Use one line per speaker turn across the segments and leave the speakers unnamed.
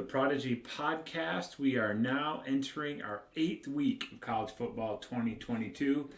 Prodigy podcast. We are now entering our 8th week of college football 2022.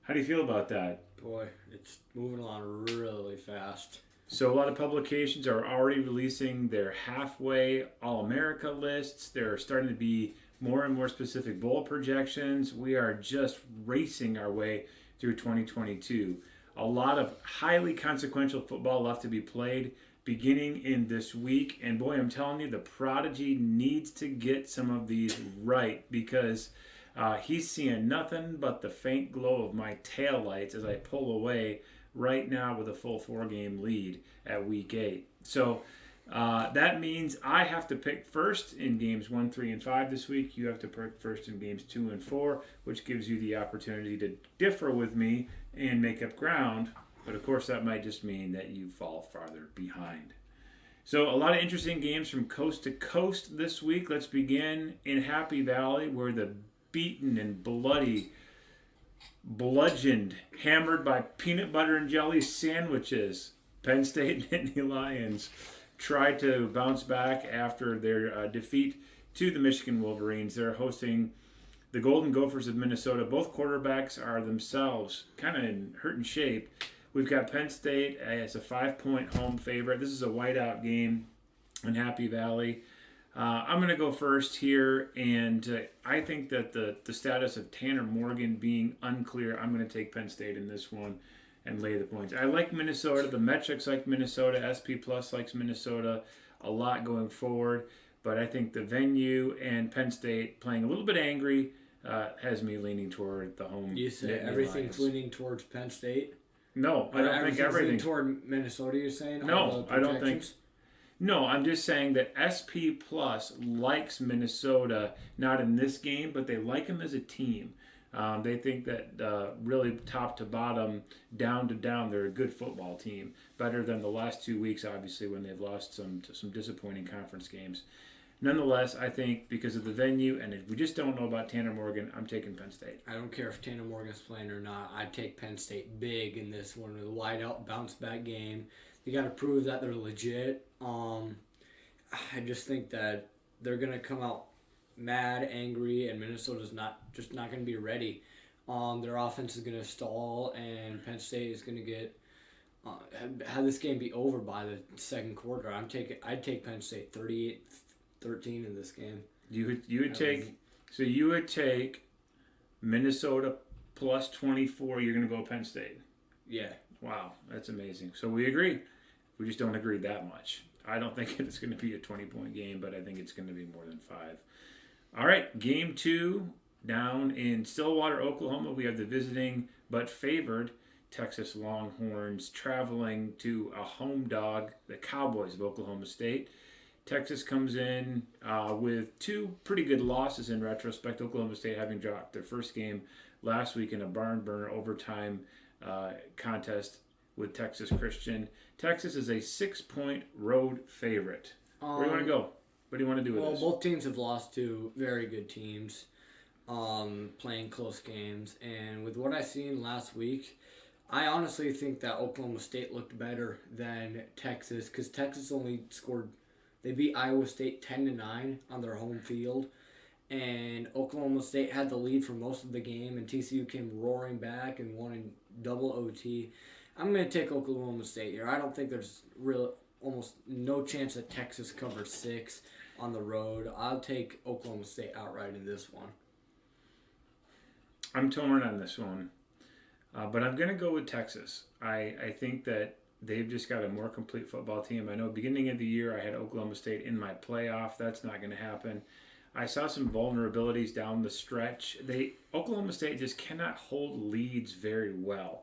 How do you feel about that?
Boy, it's moving along really fast.
So a lot of publications are already releasing their halfway All-America lists. There are starting to be more and more specific bowl projections. We are just racing our way through 2022. A lot of highly consequential football left to be played beginning in this week. And boy, I'm telling you, the Prodigy needs to get some of these right because he's seeing nothing but the faint glow of my taillights as I pull away right now with a full 4-game lead at week 8. So that means I have to pick first in games 1, 3, and 5 this week. You have to pick first in games 2 and 4, which gives you the opportunity to differ with me and make up ground. But of course, that might just mean that you fall farther behind. So a lot of interesting games from coast to coast this week. Let's begin in Happy Valley, where the beaten and bloody, bludgeoned, hammered by peanut butter and jelly sandwiches, Penn State and Nittany Lions tried to bounce back after their defeat to the Michigan Wolverines. They're hosting the Golden Gophers of Minnesota. Both quarterbacks are themselves kind of in hurting shape. We've got Penn State as a 5-point home favorite. This is a whiteout game in Happy Valley. I'm going to go first here, and I think that the status of Tanner Morgan being unclear, I'm going to take Penn State in this one and lay the points. I like Minnesota. The metrics like Minnesota. SP Plus likes Minnesota a lot going forward, but I think the venue and Penn State playing a little bit angry has me leaning toward the home.
You say everything's leaning towards Penn State?
No, I don't think everything.
Toward Minnesota, you're saying?
No, I don't think. No, I'm just saying that SP Plus likes Minnesota, not in this game, but they like them as a team. They think that really top to bottom, down to down, they're a good football team. Better than the last 2 weeks, obviously, when they've lost some disappointing conference games. Nonetheless, I think because of the venue, and if we just don't know about Tanner Morgan, I'm taking Penn State.
I don't care if Tanner Morgan's playing or not. I'd take Penn State big in this one. A wide-out, bounce-back game. They got to prove that they're legit. I just think that they're going to come out mad, angry, and Minnesota's not going to be ready. Their offense is going to stall, and Penn State is going to get have this game be over by the second quarter. I'd take Penn State 38-13 in this game.
You would take Minnesota plus 24. You're going to go Penn State.
Yeah.
Wow, that's amazing. So we agree. We just don't agree that much. I don't think it's going to be a 20-point game, but I think it's going to be more than 5. All right, game 2 down in Stillwater, Oklahoma. We have the visiting but favored Texas Longhorns traveling to a home dog, the Cowboys of Oklahoma State. Texas comes in with 2 pretty good losses in retrospect. Oklahoma State having dropped their first game last week in a barn burner overtime contest with Texas Christian. Texas is a 6-point road favorite. Where do you want to go? What do you want to do with this?
Well, both teams have lost to very good teams, playing close games. And with what I seen last week, I honestly think that Oklahoma State looked better than Texas because Texas only scored. They beat Iowa State 10-9 on their home field. And Oklahoma State had the lead for most of the game, and TCU came roaring back and won in double OT. I'm going to take Oklahoma State here. I don't think there's almost no chance that Texas covers 6 on the road. I'll take Oklahoma State outright in this one.
I'm torn on this one, but I'm going to go with Texas. I think that they've just got a more complete football team. I know beginning of the year I had Oklahoma State in my playoff. That's not going to happen. I saw some vulnerabilities down the stretch. Oklahoma State just cannot hold leads very well.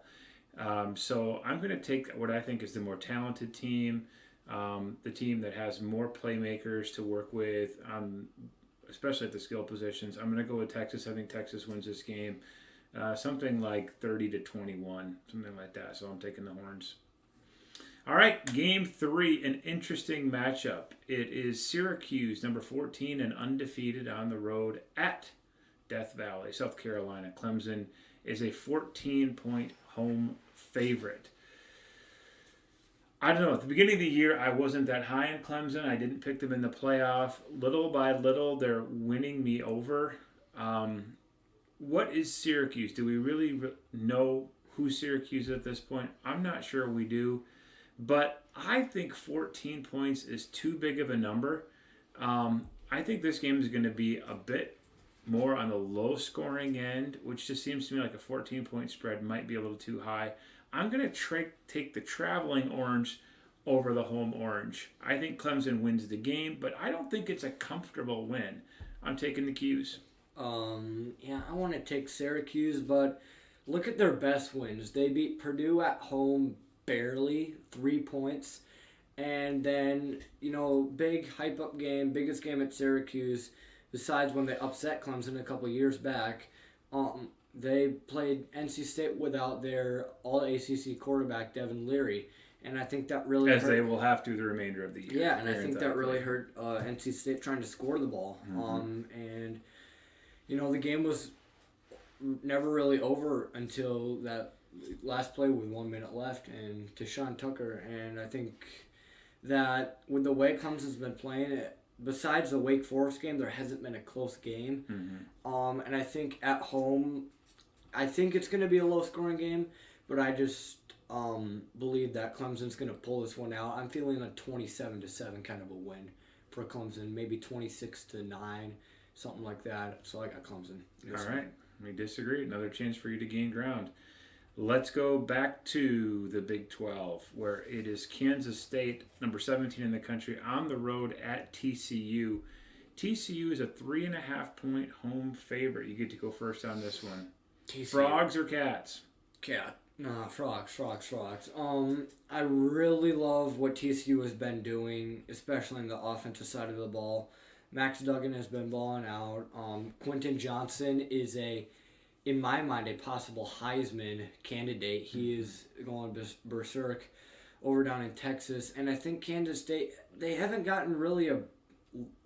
So I'm going to take what I think is the more talented team, the team that has more playmakers to work with, especially at the skill positions. I'm going to go with Texas. I think Texas wins this game, something like 30-21, something like that. So I'm taking the Horns. All right, game 3, an interesting matchup. It is Syracuse, number 14, and undefeated on the road at Death Valley, South Carolina. Clemson is a 14-point home favorite. I don't know. At the beginning of the year, I wasn't that high in Clemson. I didn't pick them in the playoff. Little by little, they're winning me over. Um, what is Syracuse? Do we really know who Syracuse is at this point? I'm not sure we do. But I think 14 points is too big of a number. I think this game is going to be a bit more on the low scoring end, which just seems to me like a 14-point spread might be a little too high. I'm going to take the traveling orange over the home orange. I think Clemson wins the game, but I don't think it's a comfortable win. I'm taking the Qs.
Yeah, I want to take Syracuse, but look at their best wins. They beat Purdue at home barely, 3 points. And then, big hype up game, biggest game at Syracuse, besides when they upset Clemson a couple years back. They played NC State without their all ACC quarterback, Devin Leary. And I think that really
As
hurt.
they will have to the remainder of the year.
Yeah, and I think that really hurt NC State trying to score the ball. And the game was never really over until that last play with 1 minute left and to Sean Tucker. And I think that with the way Clemson's been playing, besides the Wake Forest game, there hasn't been a close game. And I think at home, I think it's going to be a low-scoring game, but I just believe that Clemson's going to pull this one out. I'm feeling a 27-7 kind of a win for Clemson, maybe 26-9. Something like that. So I got Clemson.
All right. We disagree. Another chance for you to gain ground. Let's go back to the Big 12, where it is Kansas State, number 17 in the country, on the road at TCU. TCU is a 3.5-point home favorite. You get to go first on this one.
TCU.
Frogs or cats?
Cat. Nah, frogs. I really love what TCU has been doing, especially in the offensive side of the ball. Max Duggan has been balling out. Quentin Johnson is in my mind, a possible Heisman candidate. He is going berserk over down in Texas. And I think Kansas State, they haven't gotten really a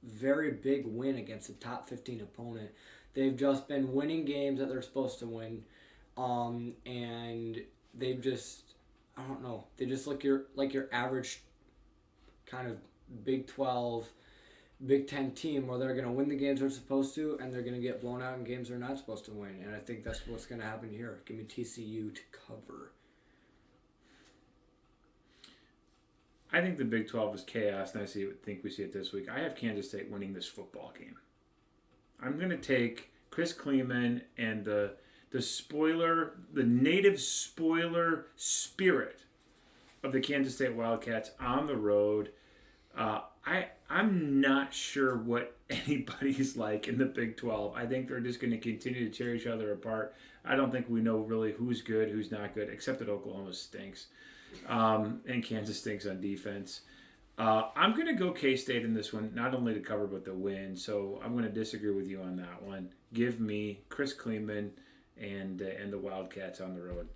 very big win against a top 15 opponent. They've just been winning games that they're supposed to win. And they've just, I don't know, they just look like your average kind of Big 12, Big 10 team where they're going to win the games they're supposed to and they're going to get blown out in games they're not supposed to win. And I think that's what's going to happen here. Give me TCU to cover.
I think the Big 12 is chaos, and I think we see it this week. I have Kansas State winning this football game. I'm going to take Chris Kleeman and the native spoiler spirit of the Kansas State Wildcats on the road. I'm not sure what anybody's like in the Big 12. I think they're just going to continue to tear each other apart. I don't think we know really who's good, who's not good, except that Oklahoma stinks. And Kansas stinks on defense. I'm going to go K-State in this one, not only to cover but to win. So I'm going to disagree with you on that one. Give me Chris Kleeman and the Wildcats on the road.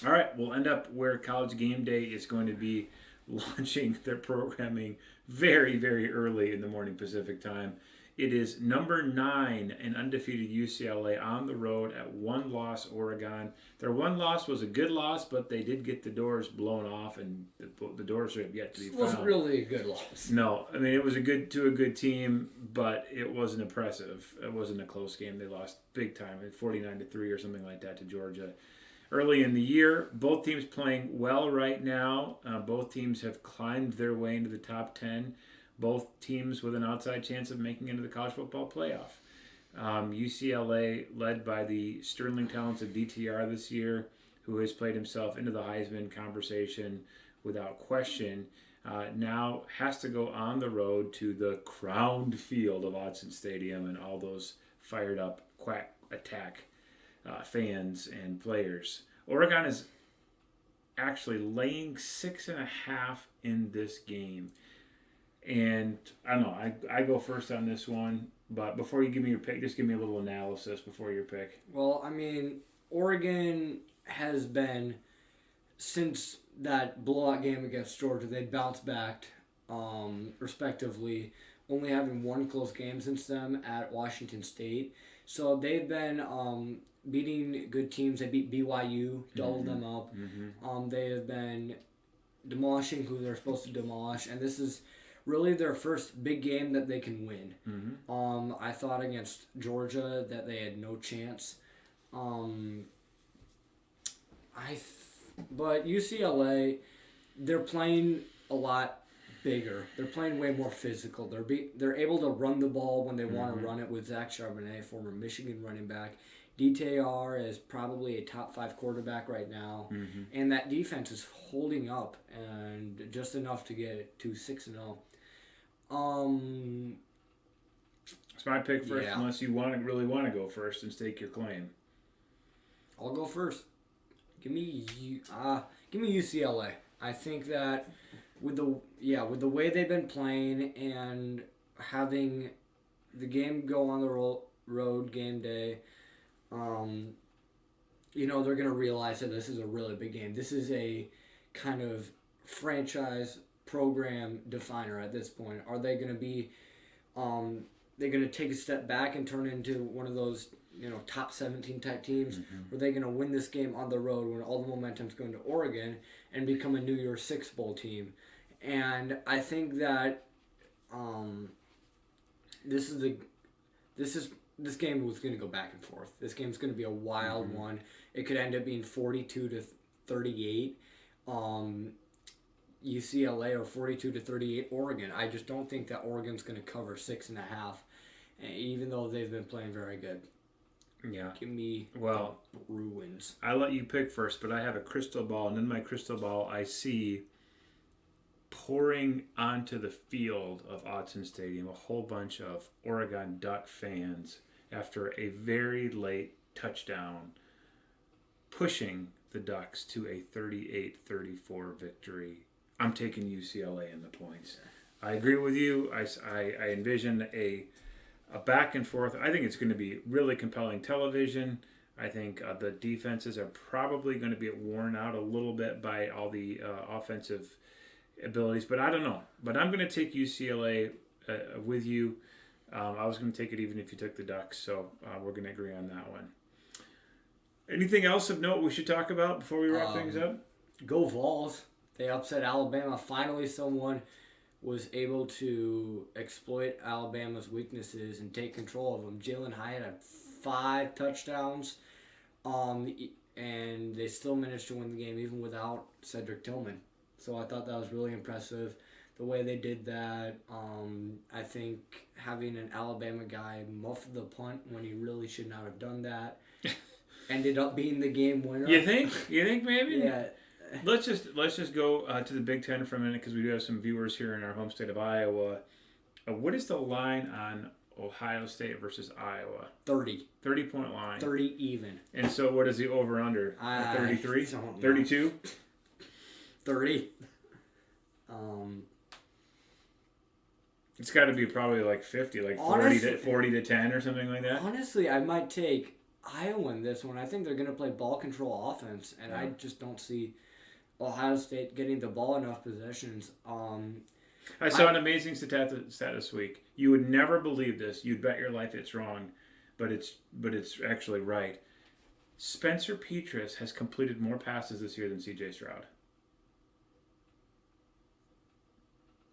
All right, we'll end up where College Game Day is going to be launching their programming very, very early in the morning Pacific time. It is number 9, an undefeated UCLA on the road at one-loss Oregon. Their one loss was a good loss, but they did get the doors blown off, and the doors are yet to be found.
It wasn't really a good loss.
No, I mean, it was a good team, but it wasn't impressive. It wasn't a close game. They lost big time, 49-3 or something like that to Georgia. Early in the year, both teams playing well right now. Both teams have climbed their way into the top 10. Both teams with an outside chance of making it into the college football playoff. UCLA led by the sterling talents of DTR this year, who has played himself into the Heisman conversation without question, now has to go on the road to the crowned field of Autzen Stadium and all those fired up Quack Attack fans and players. Oregon is actually laying 6.5 in this game. And I don't know, I go first on this one, but before you give me your pick, just give me a little analysis before your pick.
Well, I mean, Oregon has been, since that blowout game against Georgia, they bounced back, respectively, only having one close game since them at Washington State. So they've been beating good teams. They beat BYU, doubled them up. They have been demolishing who they're supposed to demolish, and this is really their first big game that they can win.
Mm-hmm.
I thought against Georgia that they had no chance. Um, but UCLA, they're playing a lot bigger. They're playing way more physical. They're able to run the ball when they want to run it with Zach Charbonnet, former Michigan running back. DTR is probably a top 5 quarterback right now, and that defense is holding up and just enough to get it to 6-0.
It's my pick first, unless you really want to go first and stake your claim.
I'll go first. Give me UCLA. I think that with the way they've been playing and having the game go on the road game day, they're going to realize that this is a really big game. This is a kind of franchise program definer at this point. Are they going to be they're going to take a step back and turn into one of those top 17 type teams? Or are they going to win this game on the road when all the momentum's going to Oregon and become a New Year's Six Bowl team? And I think that this game was going to go back and forth. This game's going to be a wild one. It could end up being 42-38 UCLA or 42-38 Oregon. I just don't think that Oregon's going to cover 6.5, even though they've been playing very good.
Yeah.
Give me the Bruins.
I let you pick first, but I have a crystal ball, and in my crystal ball I see pouring onto the field of Autzen Stadium a whole bunch of Oregon Duck fans after a very late touchdown, pushing the Ducks to a 38-34 victory. I'm taking UCLA in the points. I agree with you. I envision a back and forth. I think it's going to be really compelling television. I think the defenses are probably going to be worn out a little bit by all the offensive abilities, but I don't know. But I'm going to take UCLA with you. I was going to take it even if you took the Ducks, so we're going to agree on that one. Anything else of note we should talk about before we wrap things up?
Go Vols. They upset Alabama. Finally, someone was able to exploit Alabama's weaknesses and take control of them. Jalen Hyatt had 5 touchdowns, and they still managed to win the game even without Cedric Tillman. So I thought that was really impressive, the way they did that. I think having an Alabama guy muff the punt when he really should not have done that ended up being the game winner.
You think? Maybe?
Yeah.
Let's just go to the Big Ten for a minute because we do have some viewers here in our home state of Iowa. What is the line on Ohio State versus Iowa?
30.
30-point line.
30 even.
And so what is the over-under? 33? 32?
30.
It's got to be probably like 50, like 40 to 10 or something like that.
Honestly, I might take Iowa in this one. I think they're going to play ball control offense, and I just don't see Ohio State getting the ball enough possessions.
I saw an amazing stat this week. You would never believe this. You'd bet your life it's wrong, but it's actually right. Spencer Petras has completed more passes this year than C.J. Stroud.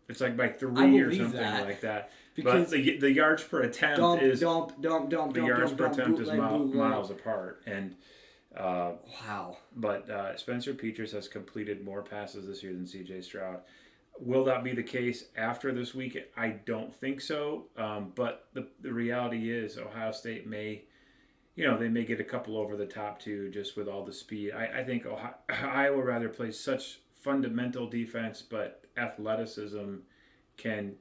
It's like by 3 or something like that. Because but the yards per attempt is miles apart. And
wow.
But Spencer Petras has completed more passes this year than C.J. Stroud. Will that be the case after this week? I don't think so. But the reality is Ohio State may get a couple over the top too, just with all the speed. I think Iowa rather plays such fundamental defense, but athleticism can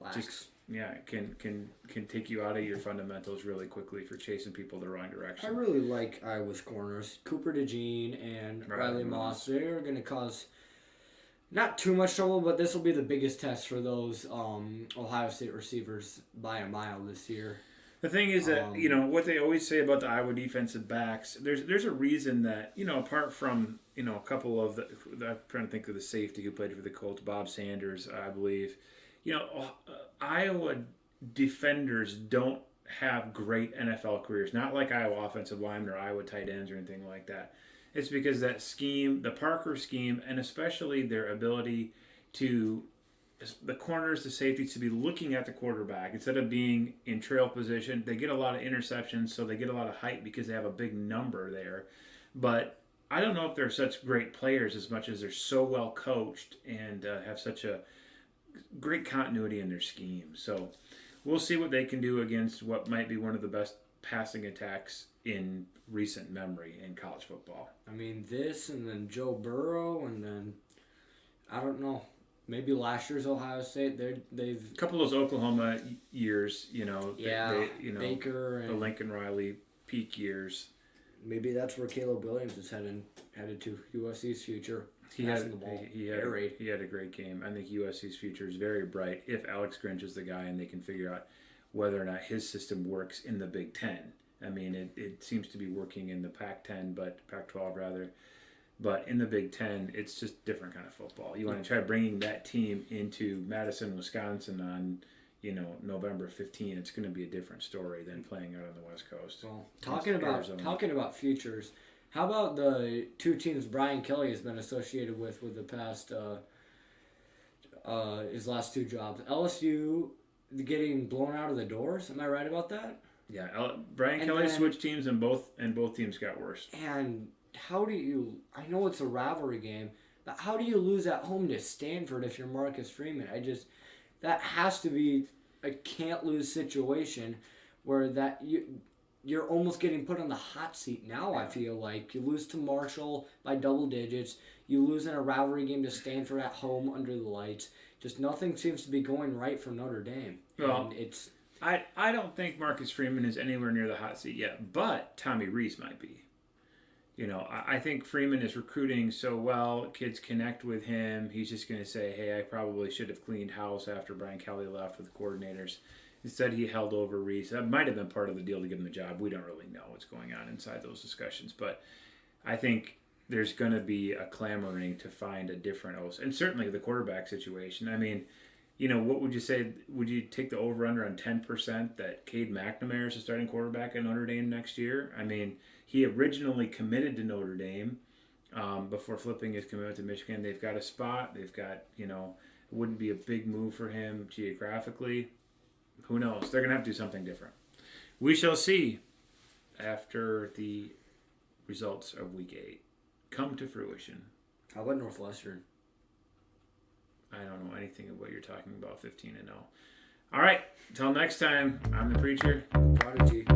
can take you out of your fundamentals really quickly for chasing people the wrong direction.
I really like Iowa's corners. Cooper DeJean and Riley Moss. They're going to cause not too much trouble, but this will be the biggest test for those Ohio State receivers by a mile this year.
The thing is that, what they always say about the Iowa defensive backs, there's a reason that, apart from, a couple of I'm trying to think of the safety who played for the Colts, Bob Sanders, I believe. Iowa defenders don't have great NFL careers, not like Iowa offensive linemen or Iowa tight ends or anything like that. It's because that scheme, the Parker scheme, and especially their ability to the corners, the safeties to be looking at the quarterback instead of being in trail position. They get a lot of interceptions, so they get a lot of height because they have a big number there. But I don't know if they're such great players as much as they're so well coached and have such a great continuity in their scheme. So we'll see what they can do against what might be one of the best passing attacks in recent memory in college football.
I mean, this and then Joe Burrow and then, I don't know, maybe last year's Ohio State. They've
a couple of those Oklahoma years,
yeah, Baker
the
and
Lincoln Riley peak years.
maybe that's where Caleb Williams is headed to USC's future.
He
Passing
had,
the ball.
he had a great game. I think USC's future is very bright if Alex Grinch is the guy and they can figure out whether or not his system works in the Big Ten. I mean, it seems to be working in the Pac-10, but Pac-12 rather. But in the Big Ten, it's just different kind of football. You want to try bringing that team into Madison, Wisconsin on, November 15. It's going to be a different story than playing out on the West Coast.
Well, talking about futures, how about the two teams Brian Kelly has been associated with the past his last two jobs? LSU getting blown out of the doors. Am I right about that?
Yeah, Brian Kelly switched teams and both teams got worse.
And how do you? I know it's a rivalry game, but how do you lose at home to Stanford if you're Marcus Freeman? That has to be a can't lose situation where you're almost getting put on the hot seat now. I feel like you lose to Marshall by double digits. You lose in a rivalry game to Stanford at home under the lights. Just nothing seems to be going right for Notre Dame.
Well,
and
I don't think Marcus Freeman is anywhere near the hot seat yet, but Tommy Rees might be. I think Freeman is recruiting so well. Kids connect with him. He's just going to say, hey, I probably should have cleaned house after Brian Kelly left with the coordinators. Instead, he held over Rees. That might have been part of the deal to give him the job. We don't really know what's going on inside those discussions. But I think there's going to be a clamoring to find a different host. And certainly the quarterback situation. I mean, what would you say? Would you take the over-under on 10% that Cade McNamara is the starting quarterback at Notre Dame next year? I mean, he originally committed to Notre Dame before flipping his commitment to Michigan. They've got a spot. They've got, it wouldn't be a big move for him geographically. Who knows? They're going to have to do something different. We shall see after the results of Week 8 come to fruition.
How about Northwestern?
I don't know anything of what you're talking about, 15-0. All right. Until next time, I'm the Preacher.
Prodigy.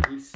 Peace.